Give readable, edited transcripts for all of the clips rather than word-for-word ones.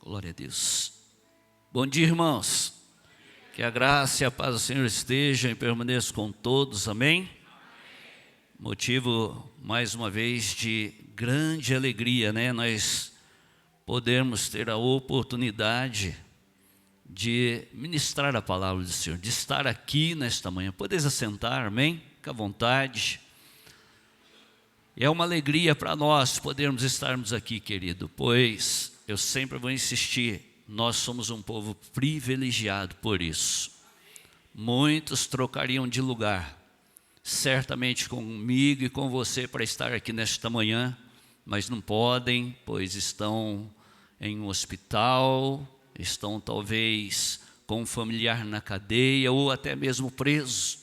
Glória a Deus. Bom dia, irmãos. Que a graça e a paz do Senhor estejam e permaneçam com todos, amém? Motivo, mais uma vez, de grande alegria, né? Nós podemos ter a oportunidade de ministrar a palavra do Senhor, de estar aqui nesta manhã. Podeis assentar, amém? Fique à vontade. E é uma alegria para nós podermos estarmos aqui, querido, pois eu sempre vou insistir, nós somos um povo privilegiado por isso. Muitos trocariam de lugar, certamente comigo e com você, para estar aqui nesta manhã, mas não podem, pois estão em um hospital, estão talvez com um familiar na cadeia ou até mesmo presos.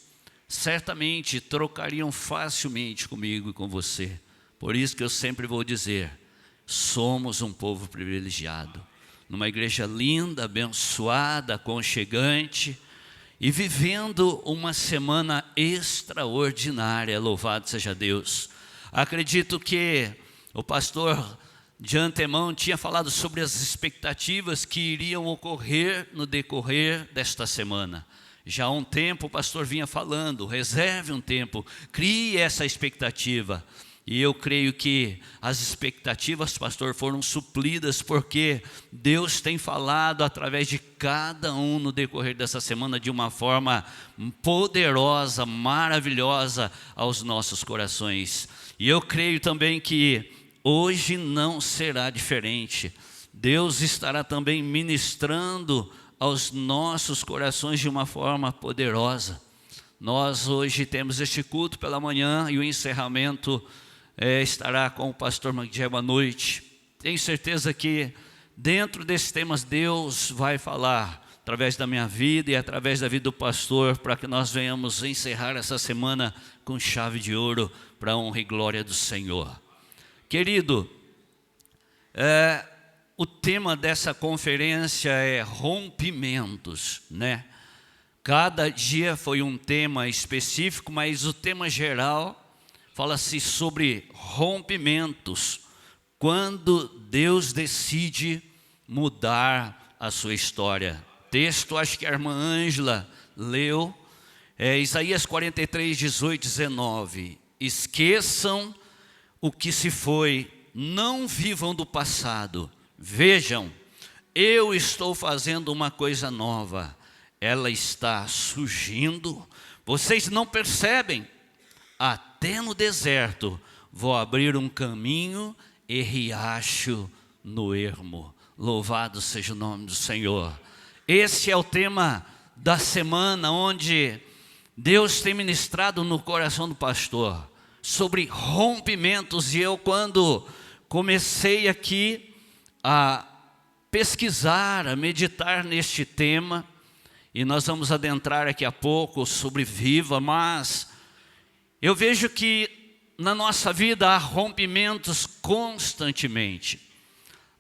Certamente trocariam facilmente comigo e com você. Por isso que eu sempre vou dizer, somos um povo privilegiado, numa igreja linda, abençoada, aconchegante e vivendo uma semana extraordinária, louvado seja Deus. Acredito que o pastor de antemão tinha falado sobre as expectativas que iriam ocorrer no decorrer desta semana. Já há um tempo o pastor vinha falando, reserve um tempo, crie essa expectativa. E eu creio que as expectativas, pastor, foram supridas, porque Deus tem falado através de cada um no decorrer dessa semana de uma forma poderosa, maravilhosa aos nossos corações. E eu creio também que hoje não será diferente. Deus estará também ministrando aos nossos corações de uma forma poderosa. Nós hoje temos este culto pela manhã e o encerramento estará com o pastor Magdiel à noite. Tenho certeza que dentro desses temas Deus vai falar através da minha vida e através da vida do pastor, para que nós venhamos encerrar essa semana com chave de ouro para a honra e glória do Senhor. Querido, o tema dessa conferência é rompimentos, né? Cada dia foi um tema específico, mas o tema geral fala-se sobre rompimentos, quando Deus decide mudar a sua história. Texto, acho que a irmã Ângela leu, Isaías 43, 18, 19. Esqueçam o que se foi, não vivam do passado. Vejam, eu estou fazendo uma coisa nova, ela está surgindo, vocês não percebem? Até no deserto vou abrir um caminho e riacho no ermo. Louvado seja o nome do Senhor. Esse é o tema da semana, onde Deus tem ministrado no coração do pastor sobre rompimentos. E eu, quando comecei aqui a pesquisar, a meditar neste tema, e nós vamos adentrar aqui a pouco sobre Viva, mas eu vejo que na nossa vida há rompimentos constantemente.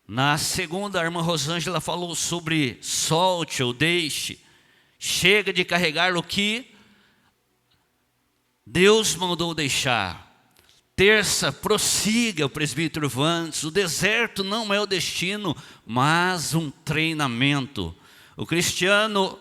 Na segunda, a irmã Rosângela falou sobre solte ou deixe. Chega de carregar o que Deus mandou deixar. Terça, prossiga, o presbítero Vantes. O deserto não é o destino, mas um treinamento. O cristiano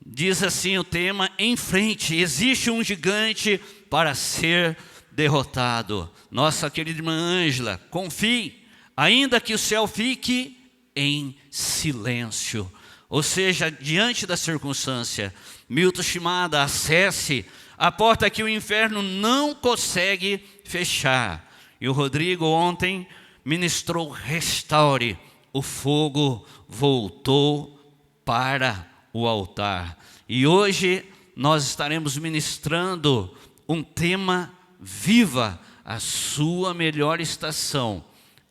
diz assim o tema, em frente, existe um gigante para ser derrotado. Nossa querida irmã Ângela, confie, ainda que o céu fique em silêncio. Ou seja, diante da circunstância. Milton Shimada, acesse a porta que o inferno não consegue fechar. E o Rodrigo ontem ministrou, restaure. O fogo voltou para o altar. E hoje nós estaremos ministrando um tema, viva, a sua melhor estação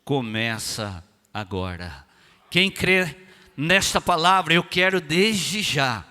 começa agora. Quem crê nesta palavra, eu quero desde já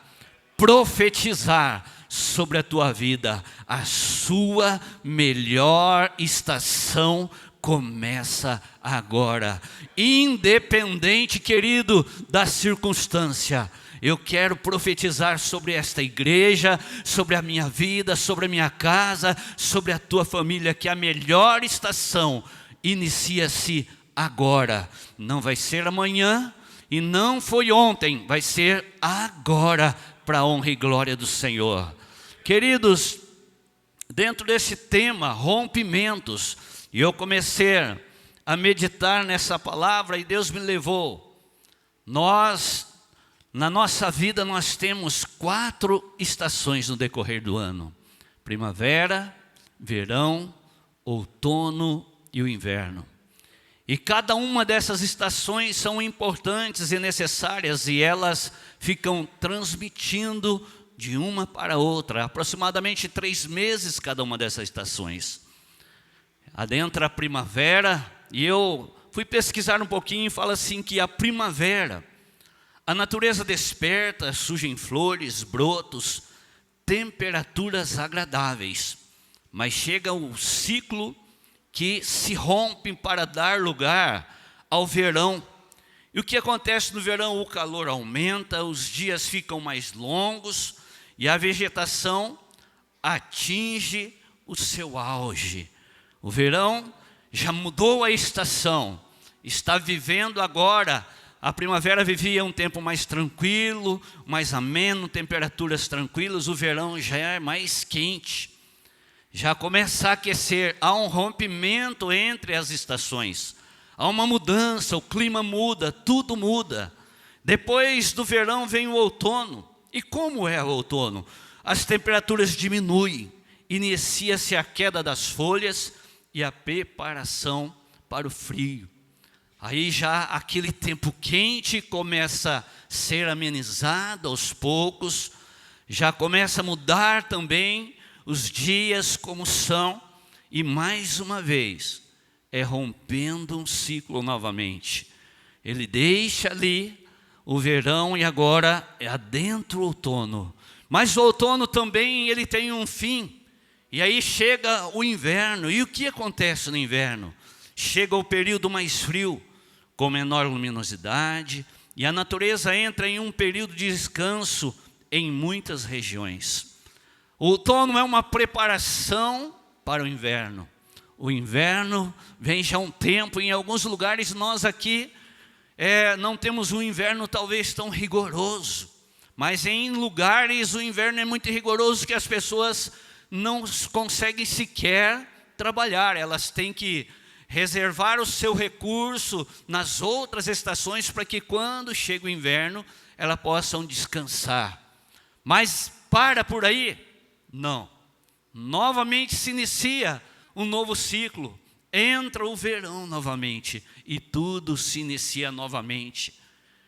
profetizar sobre a tua vida, a sua melhor estação começa agora, independente, querido, da circunstância. Eu quero profetizar sobre esta igreja, sobre a minha vida, sobre a minha casa, sobre a tua família, que a melhor estação inicia-se agora. Não vai ser amanhã E não foi ontem, vai ser agora, para a honra e glória do Senhor. Queridos, dentro desse tema, rompimentos, e eu comecei a meditar nessa palavra e Deus me levou. Na nossa vida, nós temos 4 estações no decorrer do ano: primavera, verão, outono e o inverno. E cada uma dessas estações são importantes e necessárias, e elas ficam transmitindo de uma para outra, aproximadamente 3 meses cada uma dessas estações. Adentra a primavera, e eu fui pesquisar um pouquinho e fala assim que a primavera, a natureza desperta, surgem flores, brotos, temperaturas agradáveis, mas chega o ciclo que se rompe para dar lugar ao verão. E o que acontece no verão? O calor aumenta, os dias ficam mais longos e a vegetação atinge o seu auge. O verão já mudou a estação, está vivendo agora. A primavera vivia um tempo mais tranquilo, mais ameno, temperaturas tranquilas. O verão já é mais quente, já começa a aquecer. Há um rompimento entre as estações, há uma mudança, o clima muda, tudo muda. Depois do verão vem o outono. E como é o outono? As temperaturas diminuem, inicia-se a queda das folhas e a preparação para o frio. Aí já aquele tempo quente começa a ser amenizado aos poucos, já começa a mudar também os dias como são, e mais uma vez é rompendo um ciclo novamente. Ele deixa ali o verão e agora é adentro o outono. Mas o outono também ele tem um fim. E aí chega o inverno. E o que acontece no inverno? Chega o período mais frio, com menor luminosidade, e a natureza entra em um período de descanso em muitas regiões. O outono é uma preparação para o inverno. O inverno vem já há um tempo. Em alguns lugares nós aqui não temos um inverno talvez tão rigoroso, mas em lugares o inverno é muito rigoroso que as pessoas não conseguem sequer trabalhar. Elas têm que reservar o seu recurso nas outras estações para que quando chega o inverno elas possam descansar. Mas para por aí? Não. Novamente se inicia um novo ciclo. Entra o verão novamente e tudo se inicia novamente.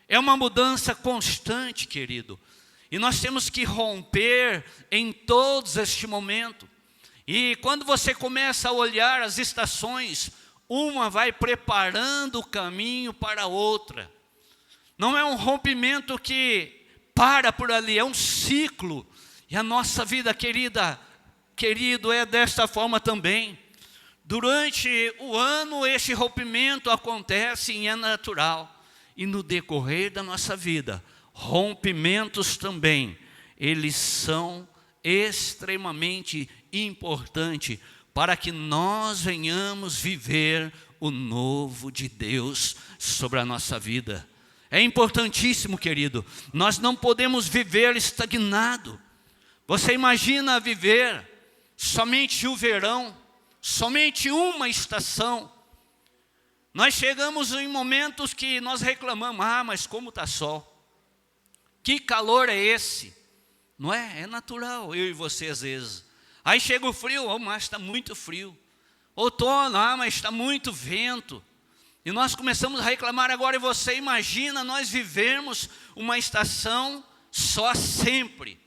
É uma mudança constante, querido. E nós temos que romper em todos este momento. E quando você começa a olhar as estações, uma vai preparando o caminho para a outra. Não é um rompimento que para por ali, é um ciclo. E a nossa vida, querido, é desta forma também. Durante o ano, esse rompimento acontece e é natural. E no decorrer da nossa vida, rompimentos também, eles são extremamente importantes para que nós venhamos viver o novo de Deus sobre a nossa vida. É importantíssimo, querido. Nós não podemos viver estagnado. Você imagina viver somente o verão, somente uma estação. Nós chegamos em momentos que nós reclamamos: mas como está sol? Que calor é esse? Não é? É natural, eu e você às vezes. Aí chega o frio: mas está muito frio. Outono: mas está muito vento. E nós começamos a reclamar agora. E você imagina nós vivermos uma estação só sempre.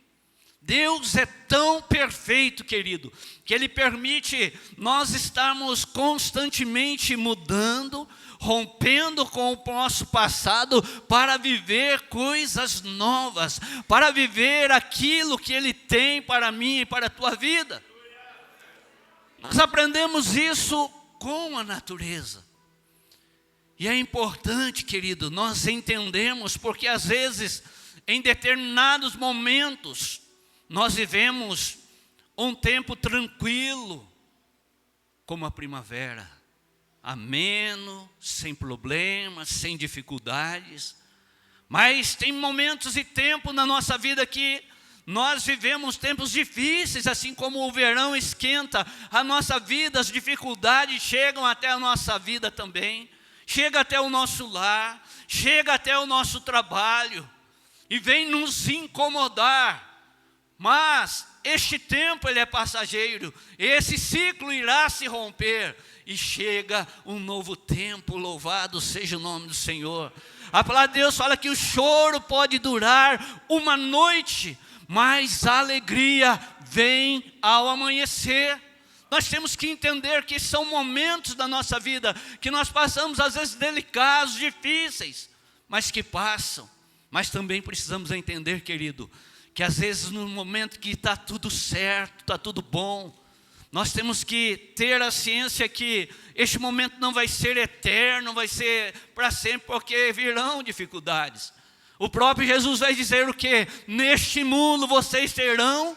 Deus é tão perfeito, querido, que Ele permite nós estarmos constantemente mudando, rompendo com o nosso passado para viver coisas novas, para viver aquilo que Ele tem para mim e para a tua vida. Nós aprendemos isso com a natureza. E é importante, querido, nós entendemos, porque às vezes, em determinados momentos, nós vivemos um tempo tranquilo, como a primavera, ameno, sem problemas, sem dificuldades. Mas tem momentos e tempos na nossa vida que nós vivemos tempos difíceis, assim como o verão esquenta a nossa vida, as dificuldades chegam até a nossa vida também, chega até o nosso lar, chega até o nosso trabalho e vem nos incomodar. Mas este tempo ele é passageiro, esse ciclo irá se romper e chega um novo tempo, louvado seja o nome do Senhor. A palavra de Deus fala que o choro pode durar uma noite, mas a alegria vem ao amanhecer. Nós temos que entender que são momentos da nossa vida que nós passamos às vezes delicados, difíceis, mas que passam. Mas também precisamos entender, querido, que às vezes no momento que está tudo certo, está tudo bom, nós temos que ter a ciência que este momento não vai ser eterno, vai ser para sempre, porque virão dificuldades. O próprio Jesus vai dizer o quê? Neste mundo vocês terão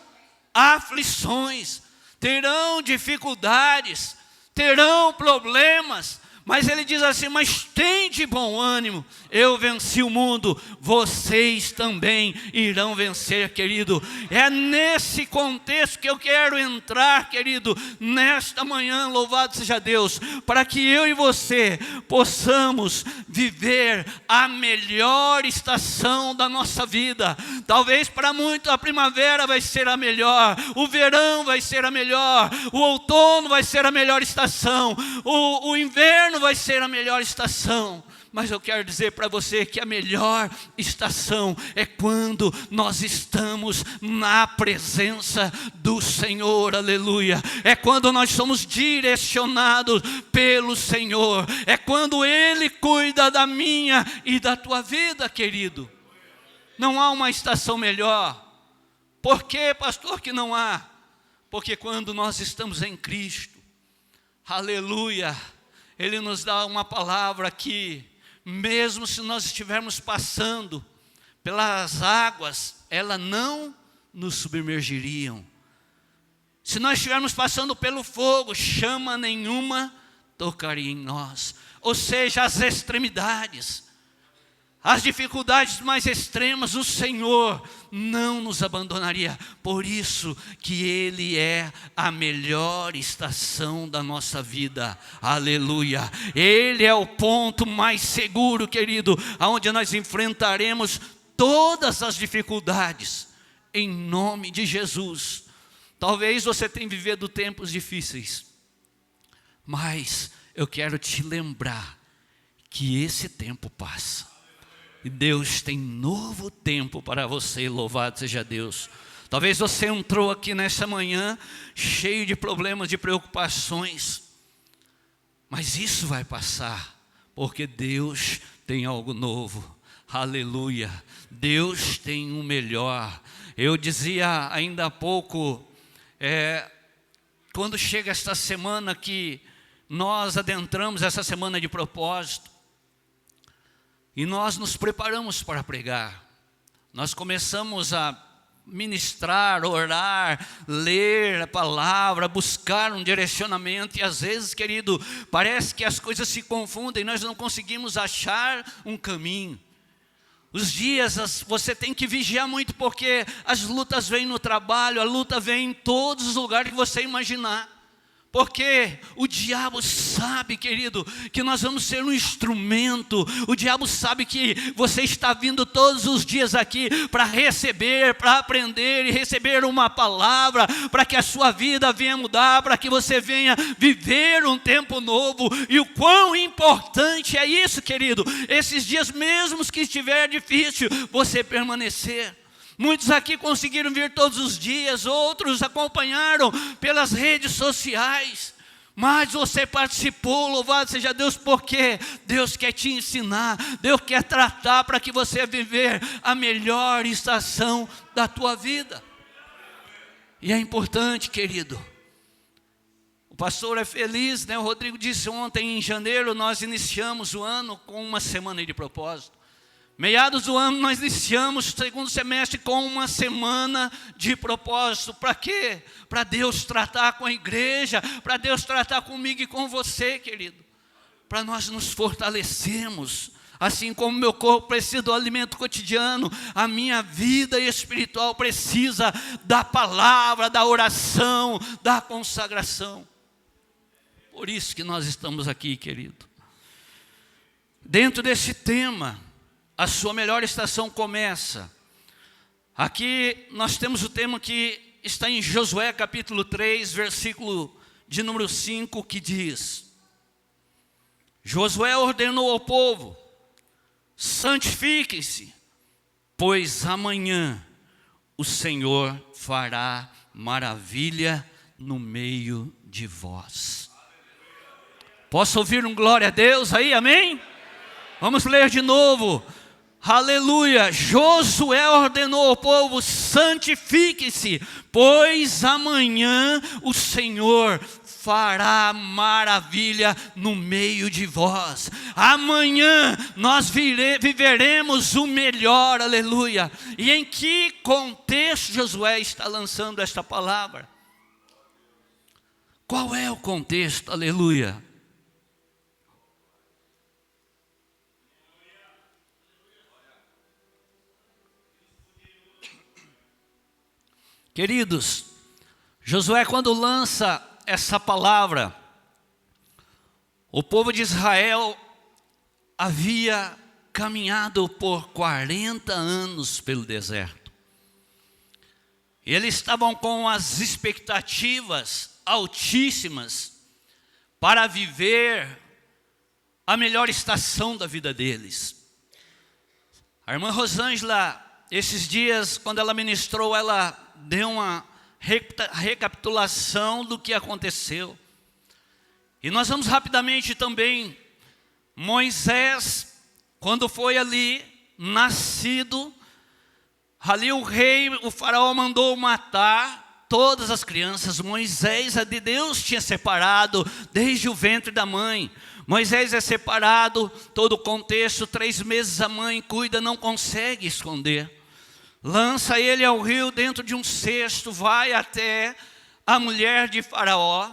aflições, terão dificuldades, terão problemas. Mas ele diz assim, mas tem de bom ânimo, eu venci o mundo, vocês também irão vencer, querido. É nesse contexto que eu quero entrar, querido, nesta manhã, louvado seja Deus, para que eu e você possamos viver a melhor estação da nossa vida. Talvez para muitos a primavera vai ser a melhor, o verão vai ser a melhor, o outono vai ser a melhor estação, o inverno vai ser a melhor estação. Mas eu quero dizer para você que a melhor estação é quando nós estamos na presença do Senhor, aleluia. É quando nós somos direcionados pelo Senhor, é quando Ele cuida da minha e da tua vida, querido. Não há uma estação melhor. Por que, pastor, que não há? Porque quando nós estamos em Cristo, aleluia, Ele nos dá uma palavra que, mesmo se nós estivermos passando pelas águas, elas não nos submergiriam. Se nós estivermos passando pelo fogo, chama nenhuma tocaria em nós. Ou seja, as extremidades, as dificuldades mais extremas, o Senhor não nos abandonaria. Por isso que Ele é a melhor estação da nossa vida, aleluia. Ele é o ponto mais seguro, querido, aonde nós enfrentaremos todas as dificuldades, em nome de Jesus. Talvez você tenha vivido tempos difíceis, mas eu quero te lembrar que esse tempo passa. E Deus tem novo tempo para você, louvado seja Deus. Talvez você entrou aqui nessa manhã cheio de problemas, de preocupações. Mas isso vai passar, porque Deus tem algo novo. Aleluia. Deus tem o melhor. Eu dizia ainda há pouco, quando chega esta semana que nós adentramos essa semana de propósito, e nós nos preparamos para pregar. Nós começamos a ministrar, orar, ler a palavra, buscar um direcionamento. E às vezes, querido, parece que as coisas se confundem, nós não conseguimos achar um caminho. Os dias, você tem que vigiar muito, porque as lutas vêm no trabalho, a luta vem em todos os lugares que você imaginar. Porque o diabo sabe, querido, que nós vamos ser um instrumento. O diabo sabe que você está vindo todos os dias aqui para receber, para aprender e receber uma palavra, para que a sua vida venha mudar, para que você venha viver um tempo novo. E o quão importante é isso, querido, esses dias mesmos que estiver difícil, você permanecer. Muitos aqui conseguiram vir todos os dias, outros acompanharam pelas redes sociais, mas você participou, louvado seja Deus, porque Deus quer te ensinar, Deus quer tratar para que você viver a melhor estação da tua vida. E é importante, querido, o pastor é feliz, né? O Rodrigo disse ontem, em janeiro, nós iniciamos o ano com uma semana de propósito. Meados do ano nós iniciamos o segundo semestre com uma semana de propósito. Para quê? Para Deus tratar com a igreja, para Deus tratar comigo e com você, querido. Para nós nos fortalecermos, Assim como meu corpo precisa do alimento cotidiano, a minha vida espiritual precisa da palavra, da oração, da consagração. Por isso que nós estamos aqui, querido. Dentro desse tema, a sua melhor estação começa. Aqui nós temos o tema que está em Josué capítulo 3, versículo de número 5, que diz: Josué ordenou ao povo: santifiquem-se, pois amanhã o Senhor fará maravilha no meio de vós. Posso ouvir um glória a Deus aí, amém? Vamos ler de novo. Aleluia. Josué ordenou ao povo: santifique-se, pois amanhã o Senhor fará maravilha no meio de vós. Amanhã nós viveremos o melhor, aleluia. E em que contexto Josué está lançando esta palavra? Qual é o contexto, aleluia? Queridos, Josué, quando lança essa palavra, o povo de Israel havia caminhado por 40 anos pelo deserto. E eles estavam com as expectativas altíssimas para viver a melhor estação da vida deles. A irmã Rosângela, esses dias, quando ela ministrou, ela deu uma recapitulação do que aconteceu. E nós vamos rapidamente também. Moisés, quando foi ali nascido, ali o rei, o faraó mandou matar todas as crianças. Moisés, a de Deus tinha separado desde o ventre da mãe. Moisés é separado, todo o contexto, 3 meses a mãe cuida, não consegue esconder. Lança ele ao rio dentro de um cesto, vai até a mulher de Faraó.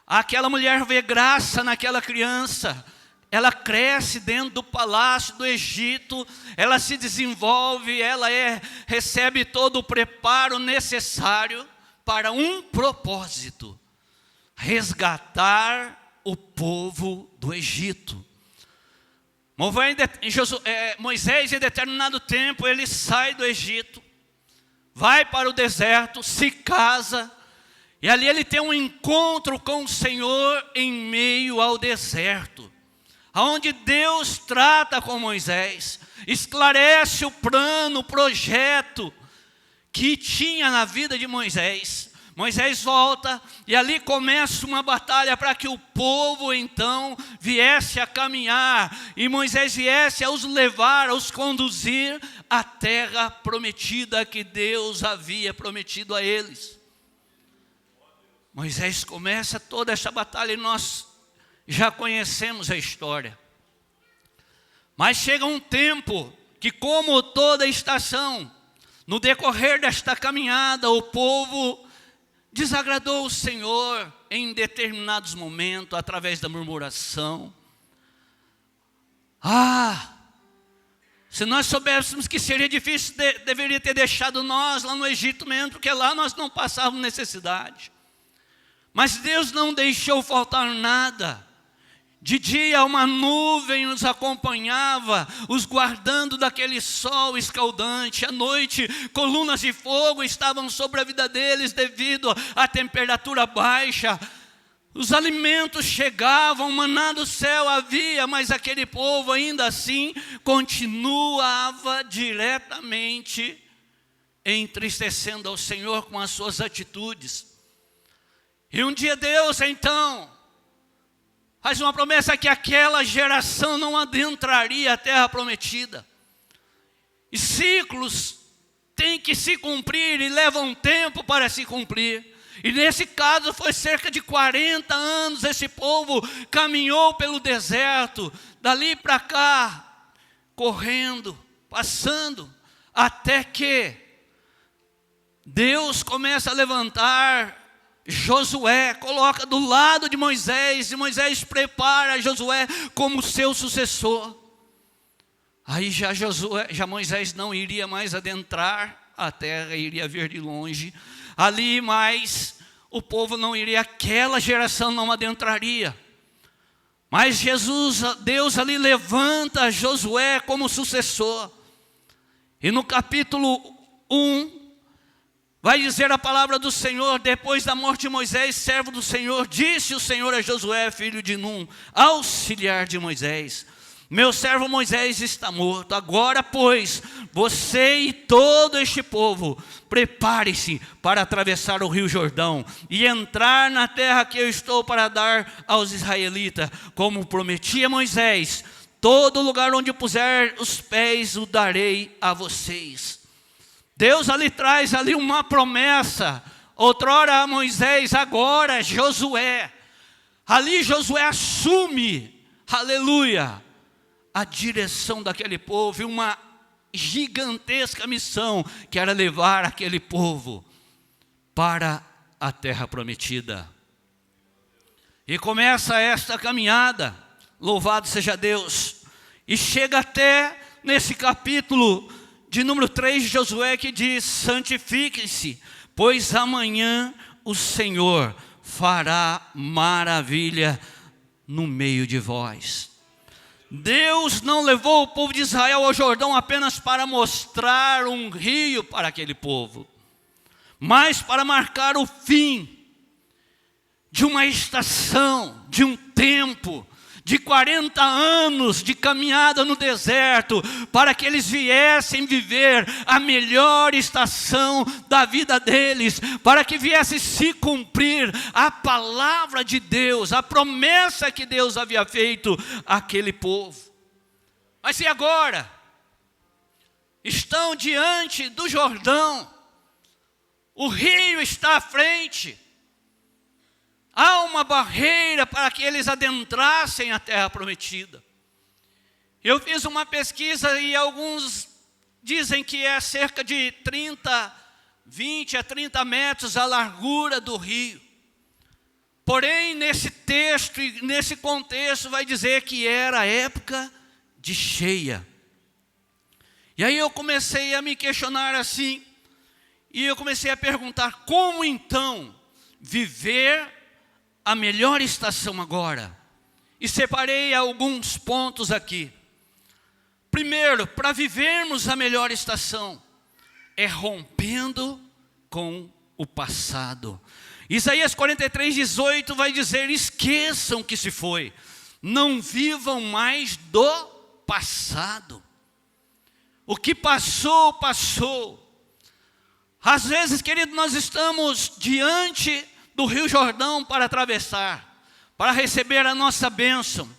Aquela mulher vê graça naquela criança. Ela cresce dentro do palácio do Egito, ela se desenvolve, ela recebe todo o preparo necessário para um propósito: resgatar o povo do Egito. Moisés, em determinado tempo, ele sai do Egito, vai para o deserto, se casa, e ali ele tem um encontro com o Senhor em meio ao deserto, onde Deus trata com Moisés, esclarece o plano, o projeto que tinha na vida de Moisés. Moisés volta e ali começa uma batalha para que o povo então viesse a caminhar e Moisés viesse a os levar, a os conduzir à terra prometida que Deus havia prometido a eles. Moisés começa toda essa batalha e nós já conhecemos a história. Mas chega um tempo que, como toda estação, no decorrer desta caminhada, o povo desagradou o Senhor em determinados momentos, através da murmuração. Se nós soubéssemos que seria difícil, deveria ter deixado nós lá no Egito mesmo, porque lá nós não passávamos necessidade. Mas Deus não deixou faltar nada. De dia uma nuvem os acompanhava, os guardando daquele sol escaldante. À noite, colunas de fogo estavam sobre a vida deles devido à temperatura baixa. Os alimentos chegavam, maná do céu havia, mas aquele povo ainda assim continuava diretamente entristecendo ao Senhor com as suas atitudes. E um dia Deus então faz uma promessa que aquela geração não adentraria a terra prometida. E ciclos têm que se cumprir e levam tempo para se cumprir. E nesse caso foi cerca de 40 anos, esse povo caminhou pelo deserto, dali para cá, correndo, passando, até que Deus começa a levantar Josué, coloca do lado de Moisés, e Moisés prepara Josué como seu sucessor. Aí já Moisés não iria mais adentrar a terra, iria ver de longe. Ali mais o povo não iria, aquela geração não adentraria. Mas Deus ali levanta Josué como sucessor. E no capítulo 1, vai dizer a palavra do Senhor: depois da morte de Moisés, servo do Senhor, disse o Senhor a Josué, filho de Num, auxiliar de Moisés: meu servo Moisés está morto. Agora, pois, você e todo este povo, prepare-se para atravessar o rio Jordão e entrar na terra que eu estou para dar aos israelitas. Como prometi a Moisés, todo lugar onde puser os pés o darei a vocês. Deus ali traz ali uma promessa, outrora a Moisés, agora a Josué. Ali Josué assume, aleluia, a direção daquele povo, e uma gigantesca missão, que era levar aquele povo para a terra prometida. E começa esta caminhada, louvado seja Deus, e chega até nesse capítulo de número 3 de Josué, que diz: santifiquem-se, pois amanhã o Senhor fará maravilha no meio de vós. Deus não levou o povo de Israel ao Jordão apenas para mostrar um rio para aquele povo, mas para marcar o fim de uma estação, de um tempo, de 40 anos de caminhada no deserto, para que eles viessem viver a melhor estação da vida deles, para que viesse se cumprir a palavra de Deus, a promessa que Deus havia feito àquele povo. Mas e agora? Estão diante do Jordão, o rio está à frente, há uma barreira para que eles adentrassem a terra prometida. Eu fiz uma pesquisa e alguns dizem que é cerca de 20 a 30 metros a largura do rio. Porém, nesse texto e nesse contexto vai dizer que era a época de cheia. E aí eu comecei a me questionar assim, e eu comecei a perguntar: como então viver a melhor estação agora? E separei alguns pontos aqui. Primeiro, para vivermos a melhor estação, é rompendo com o passado. Isaías 43:18 vai dizer: esqueçam que se foi, não vivam mais do passado. O que passou, passou. Às vezes, querido, nós estamos diante do Rio Jordão para atravessar, para receber a nossa bênção.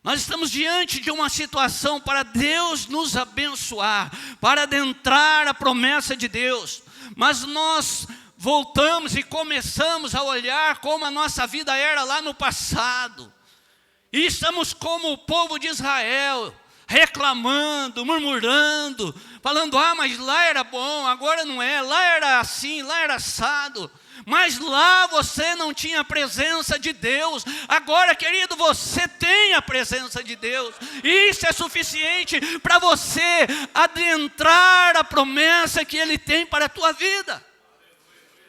Nós estamos diante de uma situação para Deus nos abençoar, para adentrar a promessa de Deus. Mas nós voltamos e começamos a olhar como a nossa vida era lá no passado. E estamos como o povo de Israel, reclamando, murmurando, falando: ah, mas lá era bom, agora não é, lá era assim, lá era assado. Mas lá você não tinha a presença de Deus. Agora, querido, você tem a presença de Deus. Isso é suficiente para você adentrar a promessa que Ele tem para a tua vida.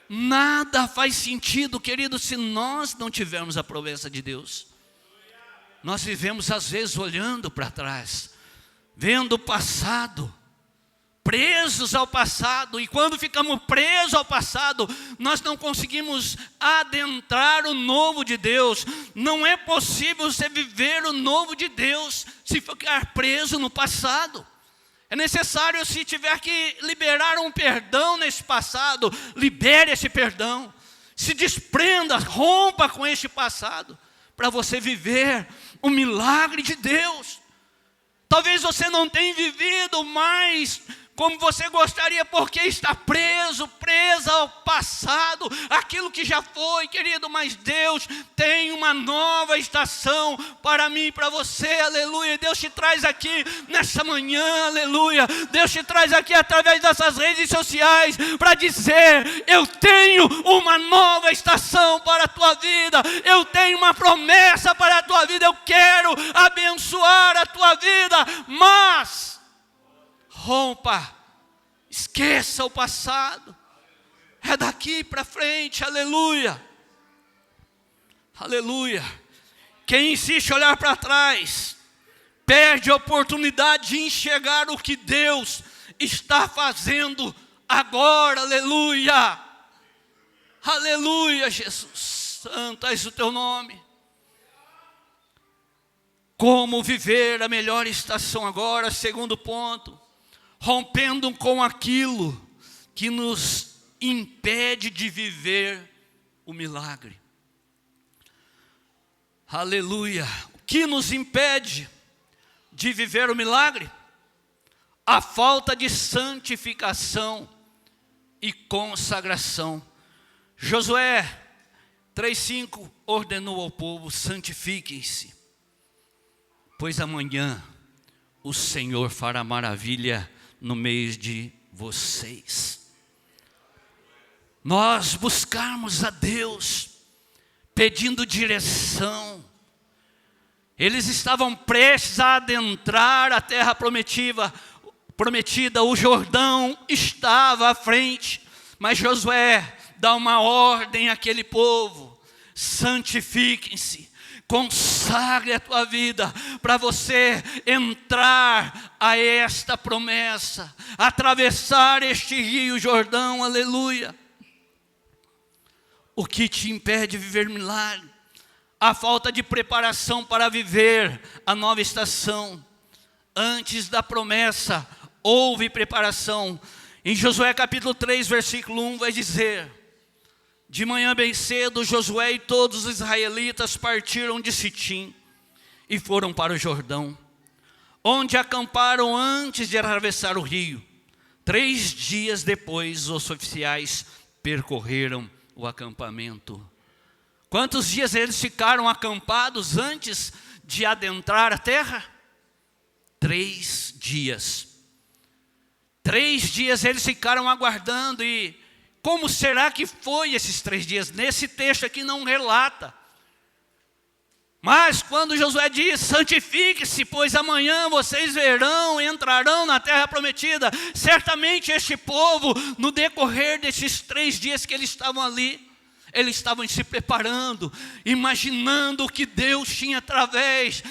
Nada faz sentido, querido, se nós não tivermos a promessa de Deus. Nós vivemos às vezes olhando para trás, vendo o passado, presos ao passado, e quando ficamos presos ao passado, nós não conseguimos adentrar o novo de Deus. Não é possível você viver o novo de Deus se ficar preso no passado. É necessário, se tiver que liberar um perdão nesse passado, libere esse perdão, se desprenda, rompa com este passado, para você viver o milagre de Deus. Talvez você não tenha vivido mais como você gostaria, porque está presa ao passado, aquilo que já foi, querido. Mas Deus tem uma nova estação para mim e para você, aleluia. Deus te traz aqui nessa manhã, aleluia. Deus te traz aqui através dessas redes sociais para dizer: eu tenho uma nova estação para a tua vida, eu tenho uma promessa para a tua vida, eu quero abençoar a tua vida. Mas rompa, esqueça o passado, é daqui para frente, aleluia, aleluia. Quem insiste em olhar para trás, perde a oportunidade de enxergar o que Deus está fazendo agora, aleluia, aleluia. Jesus, santo és o teu nome. Como viver a melhor estação agora? Segundo ponto, rompendo com aquilo que nos impede de viver o milagre. Aleluia. O que nos impede de viver o milagre? A falta de santificação e consagração. Josué 3:5 ordenou ao povo: santifiquem-se, pois amanhã o Senhor fará maravilha no meio de vocês. Nós buscarmos a Deus, pedindo direção. Eles estavam prestes a adentrar a terra prometida, o Jordão estava à frente, mas Josué dá uma ordem àquele povo: santifiquem-se, consagre a tua vida para você entrar a esta promessa, atravessar este rio Jordão, aleluia. O que te impede de viver milagre? A falta de preparação para viver a nova estação. Antes da promessa, houve preparação. Em Josué capítulo 3, versículo 1 vai dizer: de manhã bem cedo, Josué e todos os israelitas partiram de Sitim e foram para o Jordão, onde acamparam antes de atravessar o rio. 3 dias depois, os oficiais percorreram o acampamento. Quantos dias eles ficaram acampados antes de adentrar a terra? 3 dias. 3 dias eles ficaram aguardando. E como será que foi esses 3 dias? Nesse texto aqui não relata. Mas quando Josué diz: santifique-se, pois amanhã vocês verão, entrarão na terra prometida. Certamente este povo, no decorrer desses 3 dias que eles estavam ali, eles estavam se preparando, imaginando o que Deus tinha através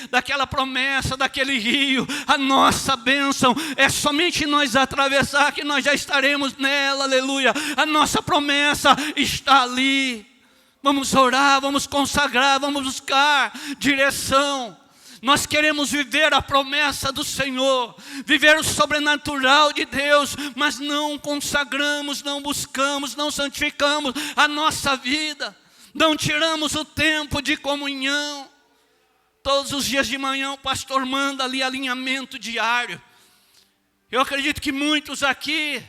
daquela promessa, daquele rio. A nossa bênção é somente nós atravessar que nós já estaremos nela, aleluia. A nossa promessa está ali. Vamos orar, vamos consagrar, vamos buscar direção. Nós queremos viver a promessa do Senhor, viver o sobrenatural de Deus, mas não consagramos, não buscamos, não santificamos a nossa vida, não tiramos o tempo de comunhão. Todos os dias de manhã o pastor manda ali alinhamento diário. Eu acredito que muitos aqui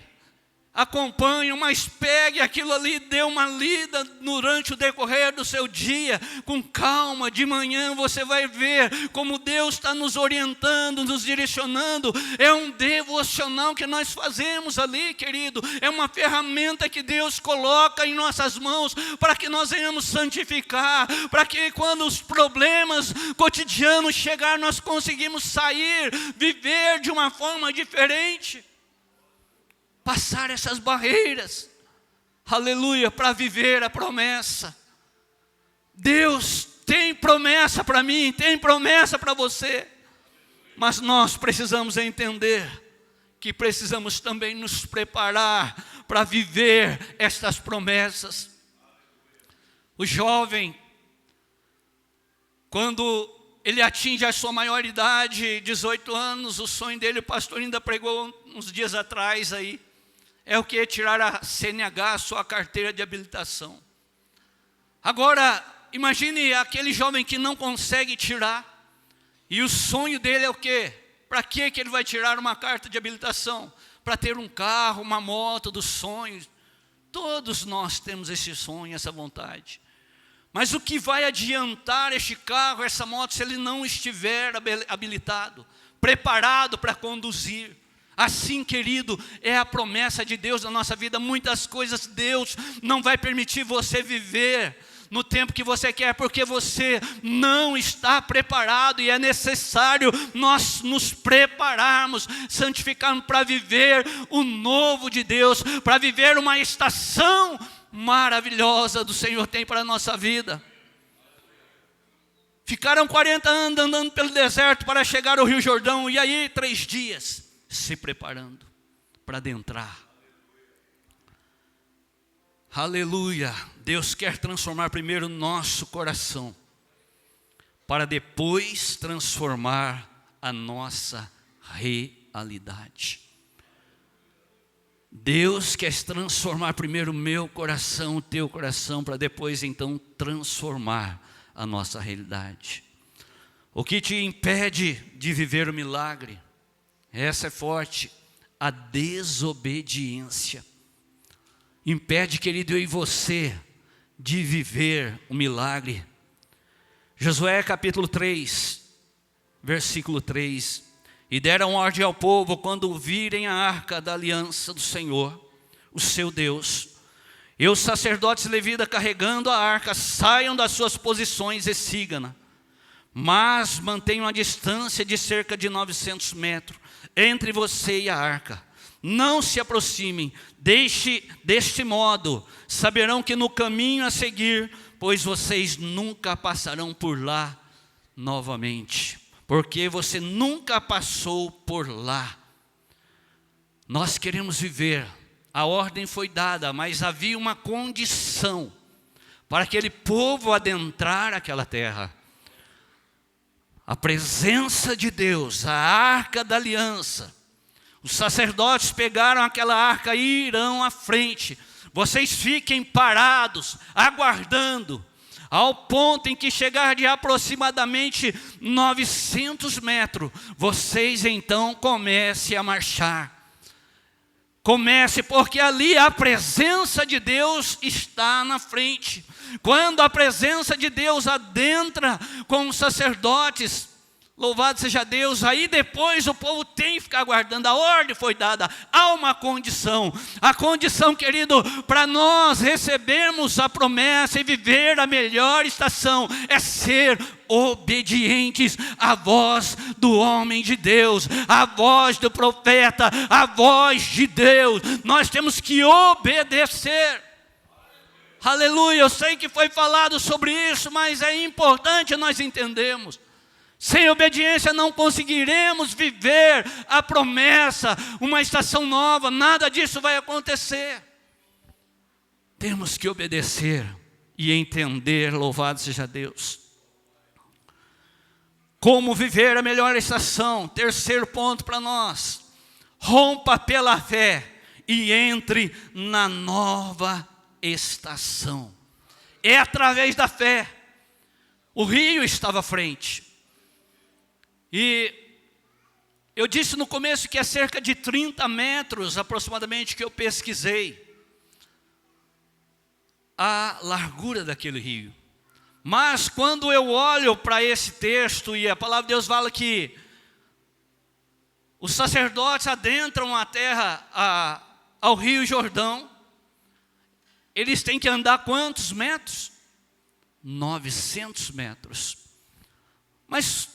acompanham, mas pegue aquilo ali, dê uma lida durante o decorrer do seu dia, com calma. De manhã você vai ver como Deus está nos orientando, nos direcionando. É um devocional que nós fazemos ali, querido. É uma ferramenta que Deus coloca em nossas mãos para que nós venhamos santificar, para que quando os problemas cotidianos chegar, nós conseguimos sair, viver de uma forma diferente. Passar essas barreiras, aleluia, para viver a promessa. Deus tem promessa para mim, tem promessa para você, mas nós precisamos entender que precisamos também nos preparar para viver estas promessas. O jovem, quando ele atinge a sua maioridade, 18 anos, o sonho dele, o pastor ainda pregou uns dias atrás aí, é o que? Tirar a CNH, a sua carteira de habilitação. Agora, imagine aquele jovem que não consegue tirar, e o sonho dele é o quê? Para que ele vai tirar uma carta de habilitação? Para ter um carro, uma moto dos sonhos. Todos nós temos esse sonho, essa vontade. Mas o que vai adiantar este carro, essa moto, se ele não estiver habilitado, preparado para conduzir? Assim, querido, é a promessa de Deus na nossa vida. Muitas coisas Deus não vai permitir você viver no tempo que você quer, porque você não está preparado, e é necessário nós nos prepararmos, santificarmos para viver o novo de Deus, para viver uma estação maravilhosa do Senhor tem para a nossa vida. Ficaram 40 anos andando pelo deserto para chegar ao Rio Jordão, e aí 3 dias se preparando para adentrar. Aleluia. Deus quer transformar primeiro o nosso coração, para depois transformar a nossa realidade. Deus quer transformar primeiro o meu coração, o teu coração, para depois então transformar a nossa realidade. O que te impede de viver o milagre? Essa é forte: a desobediência. Impede, querido, eu e você de viver o milagre. Josué capítulo 3, versículo 3. E deram ordem ao povo quando virem a arca da aliança do Senhor, o seu Deus, e os sacerdotes levitas carregando a arca, saiam das suas posições e sigam-na. Mas mantenham a distância de cerca de 900 metros entre você e a arca. Não se aproximem, deste modo saberão que no caminho a seguir, pois vocês nunca passarão por lá novamente, porque você nunca passou por lá. Nós queremos viver, a ordem foi dada, mas havia uma condição para aquele povo adentrar aquela terra. A presença de Deus, a arca da aliança. Os sacerdotes pegaram aquela arca e irão à frente. Vocês fiquem parados, aguardando, ao ponto em que chegar de aproximadamente 900 metros, vocês então comecem a marchar. Comece, porque ali a presença de Deus está na frente. Quando a presença de Deus adentra com os sacerdotes, louvado seja Deus, aí depois o povo tem que ficar aguardando. A ordem foi dada, há uma condição. A condição, querido, para nós recebermos a promessa e viver a melhor estação, é ser obedientes à voz do homem de Deus, à voz do profeta, à voz de Deus. Nós temos que obedecer. Aleluia, eu sei que foi falado sobre isso, mas é importante nós entendermos. Sem obediência não conseguiremos viver a promessa, uma estação nova, nada disso vai acontecer. Temos que obedecer e entender, louvado seja Deus. Como viver a melhor estação? Terceiro ponto para nós: rompa pela fé e entre na nova estação. É através da fé. O rio estava à frente. E eu disse no começo que é cerca de 30 metros aproximadamente que eu pesquisei a largura daquele rio. Mas quando eu olho para esse texto e a palavra de Deus fala que os sacerdotes adentram a terra ao rio Jordão, eles têm que andar quantos metros? 900 metros. Mas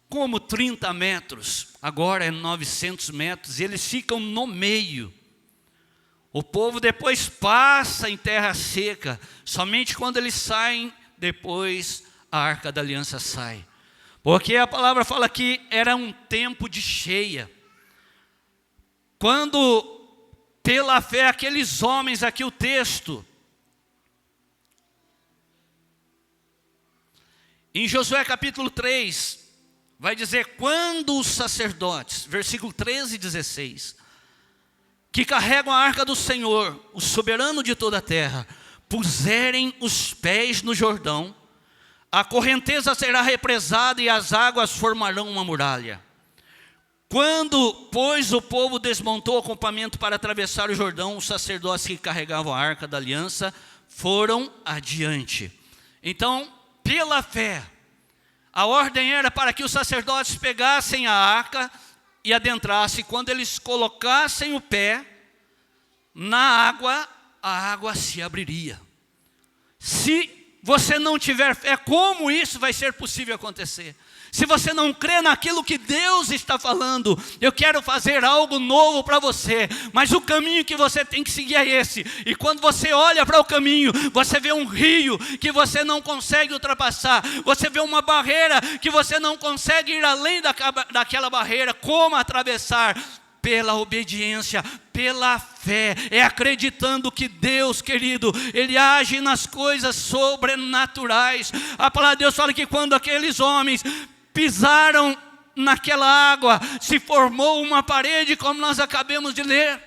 como 30 metros, agora é 900 metros, e eles ficam no meio. O povo depois passa em terra seca, somente quando eles saem, depois a arca da aliança sai. Porque a palavra fala que era um tempo de cheia. Quando, pela fé, aqueles homens, aqui o texto, em Josué capítulo 3, vai dizer: quando os sacerdotes, versículo 13 e 16, que carregam a arca do Senhor, o soberano de toda a terra, puserem os pés no Jordão, a correnteza será represada e as águas formarão uma muralha. Quando, pois, o povo desmontou o acampamento para atravessar o Jordão, os sacerdotes que carregavam a arca da aliança foram adiante. Então, pela fé, a ordem era para que os sacerdotes pegassem a arca e adentrassem. Quando eles colocassem o pé na água, a água se abriria. Se você não tiver fé, como isso vai ser possível acontecer? Se você não crê naquilo que Deus está falando, eu quero fazer algo novo para você, mas o caminho que você tem que seguir é esse. E quando você olha para o caminho, você vê um rio que você não consegue ultrapassar, você vê uma barreira que você não consegue ir além daquela barreira. Como atravessar? Pela obediência, pela fé, é acreditando que Deus, querido, Ele age nas coisas sobrenaturais. A palavra de Deus fala que quando aqueles homens pisaram naquela água, se formou uma parede, como nós acabamos de ler.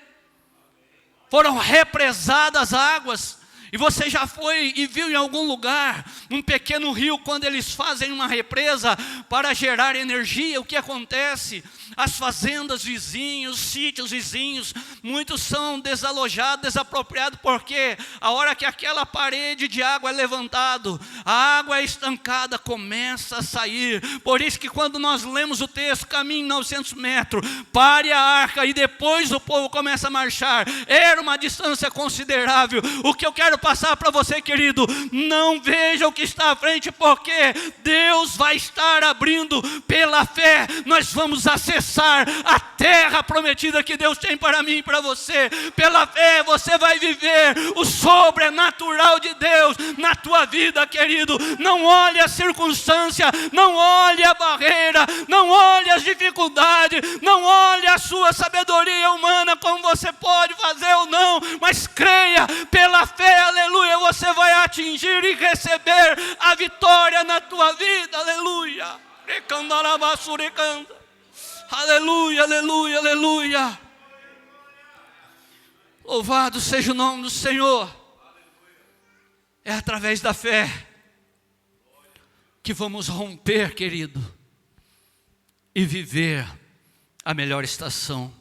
Foram represadas águas. E você já foi e viu em algum lugar um pequeno rio, quando eles fazem uma represa para gerar energia, o que acontece? As fazendas vizinhas, os sítios vizinhos, muitos são desalojados, desapropriados, porque a hora que aquela parede de água é levantada, a água é estancada, começa a sair. Por isso que quando nós lemos o texto, caminho 900 metros, pare a arca e depois o povo começa a marchar. Era uma distância considerável. O que eu quero passar para você, querido, não veja o que está à frente, porque Deus vai estar abrindo pela fé. Nós vamos acessar a terra prometida que Deus tem para mim e para você. Pela fé você vai viver o sobrenatural de Deus na tua vida, querido. Não olhe a circunstância, não olhe a barreira, não olhe as dificuldades, não olhe a sua sabedoria humana, como você pode fazer ou não, mas creia pela fé, aleluia, você vai atingir e receber a vitória na tua vida, aleluia. Aleluia, aleluia, aleluia. Louvado seja o nome do Senhor. É através da fé que vamos romper, querido, e viver a melhor estação.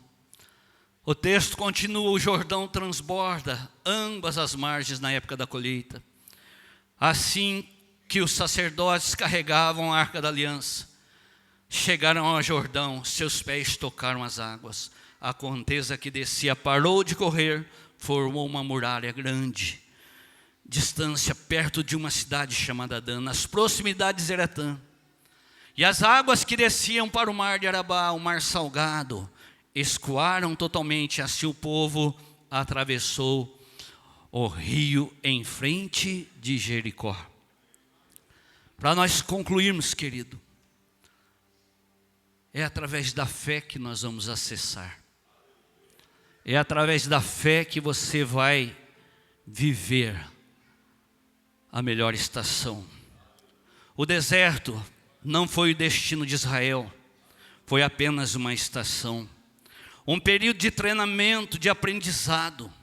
O texto continua: o Jordão transborda ambas as margens na época da colheita. Assim que os sacerdotes carregavam a arca da aliança, chegaram ao Jordão, seus pés tocaram as águas. A correnteza que descia parou de correr, formou uma muralha grande, distância perto de uma cidade chamada Dan, nas proximidades de Eratã. E as águas que desciam para o mar de Arabá, o mar salgado, escoaram totalmente. Assim o povo atravessou o rio em frente de Jericó. Para nós concluirmos, querido, é através da fé que nós vamos acessar. É através da fé que você vai viver a melhor estação. O deserto não foi o destino de Israel, foi apenas uma estação. Um período de treinamento, de aprendizado,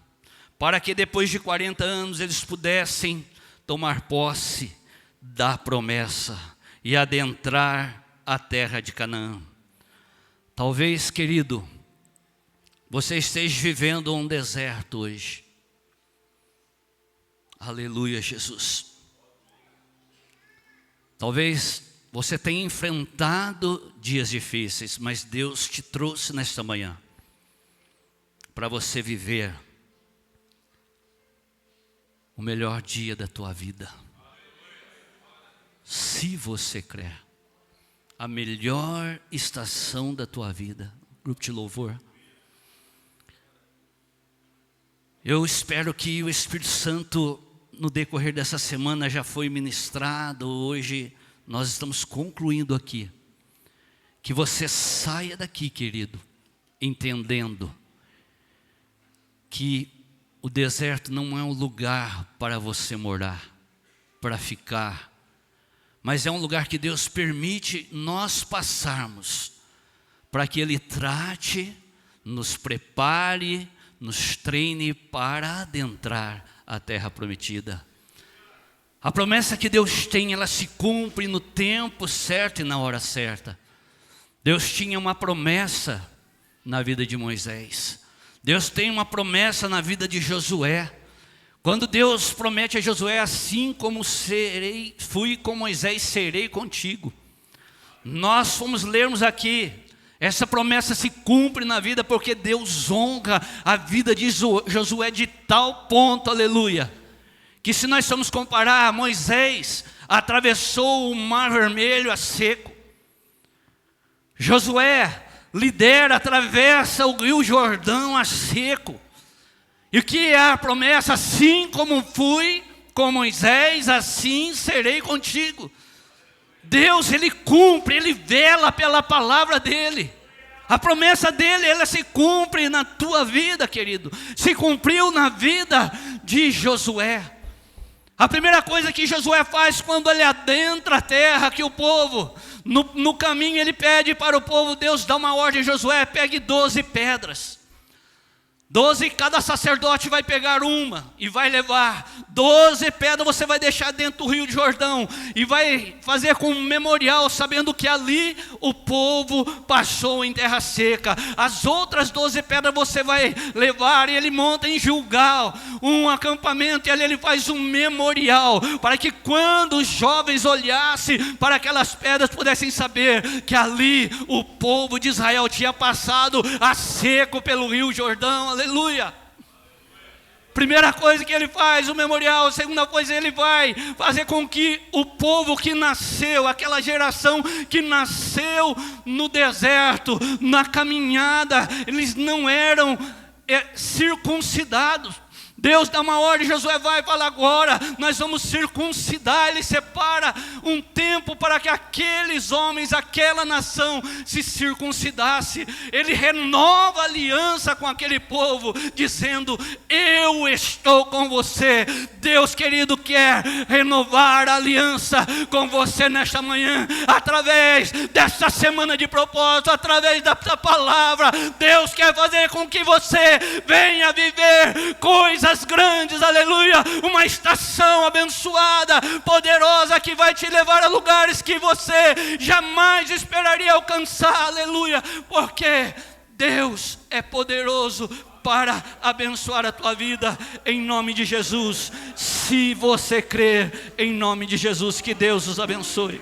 para que depois de 40 anos eles pudessem tomar posse da promessa e adentrar a terra de Canaã. Talvez, querido, você esteja vivendo um deserto hoje. Aleluia, Jesus. Talvez você tenha enfrentado dias difíceis, mas Deus te trouxe nesta manhã para você viver o melhor dia da tua vida. Se você crer, a melhor estação da tua vida. Grupo de louvor. Eu espero que o Espírito Santo, no decorrer dessa semana, já foi ministrado. Hoje nós estamos concluindo aqui. Que você saia daqui, querido, entendendo que o deserto não é um lugar para você morar, para ficar, mas é um lugar que Deus permite nós passarmos, para que Ele trate, nos prepare, nos treine para adentrar a terra prometida. A promessa que Deus tem, ela se cumpre no tempo certo e na hora certa. Deus tinha uma promessa na vida de Moisés. Deus tem uma promessa na vida de Josué. Quando Deus promete a Josué, assim como fui com Moisés, serei contigo. Nós fomos lermos aqui, essa promessa se cumpre na vida, porque Deus honra a vida de Josué de tal ponto, aleluia, que se nós formos comparar, Moisés atravessou o Mar Vermelho a seco. Josué lidera, atravessa o Rio Jordão a seco. E o que é a promessa? Assim como fui com Moisés, assim serei contigo. Deus, Ele cumpre, Ele vela pela palavra dEle. A promessa dEle, ela se cumpre na tua vida, querido. Se cumpriu na vida de Josué. A primeira coisa que Josué faz quando ele adentra a terra, que o povo, no caminho ele pede para o povo, Deus dá uma ordem a Josué, pegue 12 pedras. 12, cada sacerdote vai pegar uma e vai levar 12 pedras, você vai deixar dentro do Rio de Jordão e vai fazer com um memorial, sabendo que ali o povo passou em terra seca. As outras 12 pedras você vai levar e ele monta em Gilgal um acampamento, e ali ele faz um memorial, para que quando os jovens olhassem para aquelas pedras, pudessem saber que ali o povo de Israel tinha passado a seco pelo Rio Jordão. Aleluia. Primeira coisa que ele faz, o memorial. Segunda coisa, ele vai fazer com que o povo que nasceu, aquela geração que nasceu no deserto, na caminhada, eles não eram circuncidados. Deus dá uma ordem, Josué vai e fala, agora nós vamos circuncidar. Ele separa um tempo para que aqueles homens, aquela nação se circuncidasse. Ele renova a aliança com aquele povo, dizendo, eu estou com você. Deus querido quer renovar a aliança com você nesta manhã, através desta semana de propósito, através da palavra. Deus quer fazer com que você venha viver coisas grandes, aleluia, uma estação abençoada, poderosa, que vai te levar a lugares que você jamais esperaria alcançar, aleluia, porque Deus é poderoso para abençoar a tua vida, em nome de Jesus. Se você crer, em nome de Jesus, que Deus os abençoe.